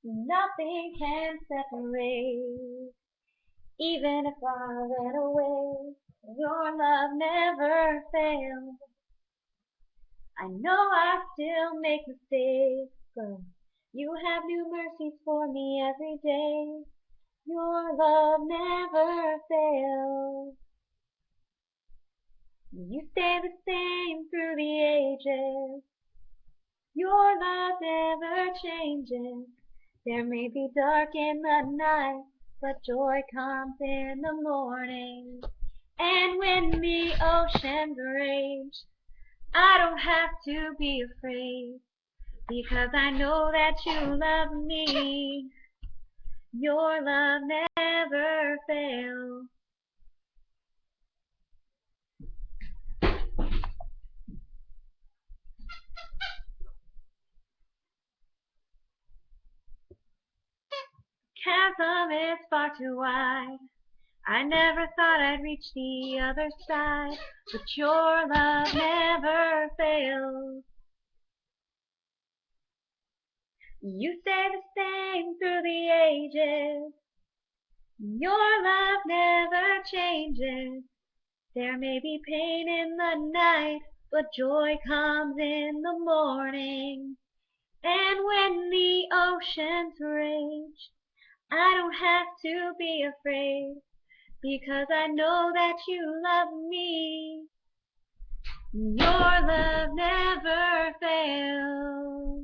Nothing can separate. Even if I ran away, your love never fails. I know I still make mistakes, but you have new mercies for me every day. Your love never fails. You stay the same through the ages. Your love never changes. There may be dark in the night, but joy comes in the morning. And when the oceans rage, I don't have to be afraid, because I know that you love me. Your love never fails. Chasm is far too wide. I never thought I'd reach the other side, but your love never fails. You stay the same through the ages. Your love never changes. There may be pain in the night, but joy comes in the morning. And when the oceans rage, I don't have to be afraid, because I know that you love me. Your love never fails.